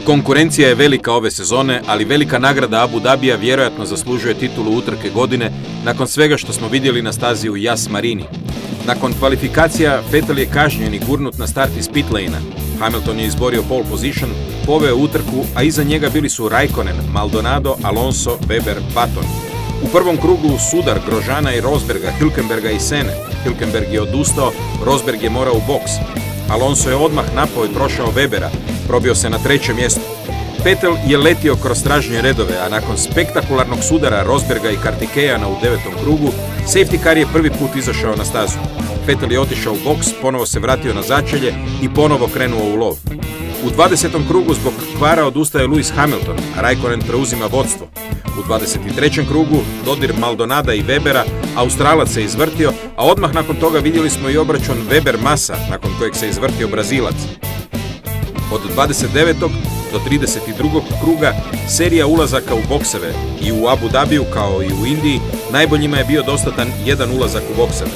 Konkurencija je velika ove sezone, ali velika nagrada Abu Dhabija vjerojatno zaslužuje titulu utrke godine nakon svega što smo vidjeli na stazi u Yas Marini. Nakon kvalifikacija Vettel je kažnjen i gurnut na start iz pit lane-a. Hamilton je izborio pole position, poveo utrku, a iza njega bili su Raikkonen, Maldonado, Alonso, Webber, Button. U prvom krugu sudar Grosjeana i Rosberga, Hülkenberga i Sene. Hülkenberg je odustao, Rosberg je morao u boks. Alonso je odmah napao i prošao Webera, probio se na treće mjesto. Vettel je letio kroz stražnje redove, a nakon spektakularnog sudara Rosberga i Kartikejana u 9. krugu, safety car je prvi put izašao na stazu. Vettel je otišao u boks, ponovo se vratio na začelje i ponovo krenuo u lov. U 20. krugu zbog kvara odustaje Lewis Hamilton, a Raikkonen preuzima vodstvo. U 23. krugu dodir Maldonada i Webera, Australac se izvrtio, a odmah nakon toga vidjeli smo i obračun Weber-Massa, nakon kojeg se izvrtio Brazilac. Od 29. do 32. kruga serija ulazaka u bokseve i u Abu Dhabiju kao i u Indiji najboljima je bio dostatan jedan ulazak u bokseve.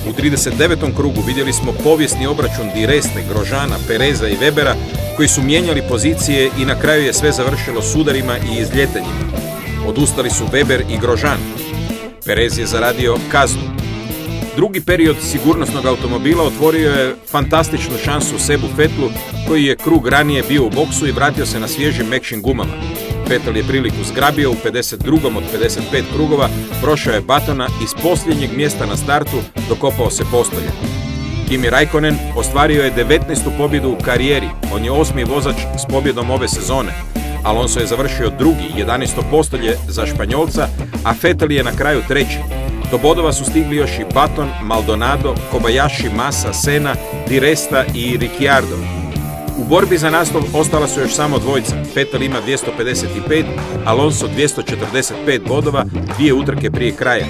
U 39. krugu vidjeli smo povijesni obračun Di Reste, Grosjeana, Pereza i Webera koji su mijenjali pozicije i na kraju je sve završilo sudarima i izljetanjima. Odustali su Webber i Grosjean. Perez je zaradio kaznu. Drugi period sigurnosnog automobila otvorio je fantastičnu šansu Sebu Vettelu koji je krug ranije bio u boksu i vratio se na svježim mekšim gumama. Vettel je priliku zgrabio u 52. od 55 krugova, prošao je Buttona i s posljednjeg mjesta na startu dokopao se postolja. Kimi Raikkonen ostvario je 19. pobjedu u karijeri, on je 8. vozač s pobjedom ove sezone. Alonso je završio drugi, 11. postolje za Španjolca, a Vettel je na kraju treći. Do bodova su stigli još i Button, Maldonado, Kobayashi, Massa, Senna, Di Resta i Ricciardo. U borbi za naslov ostala su još samo dvojica. Vettel ima 255, Alonso 245 bodova, 2 utrke prije kraja.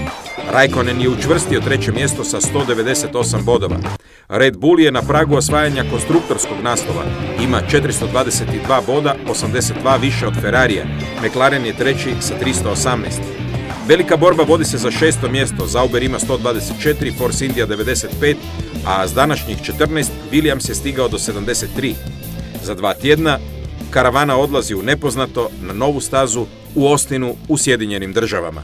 Raikkonen je učvrstio treće mjesto sa 198 bodova. Red Bull je na pragu osvajanja konstruktorskog naslova. Ima 422 boda, 82 više od Ferrarija. McLaren je treći sa 318. Velika borba vodi se za 6. mjesto. Sauber ima 124, Force India 95, a s današnjih 14 Williams je stigao do 73. Za 2 tjedna karavana odlazi u nepoznato na novu stazu u Austinu u Sjedinjenim Državama.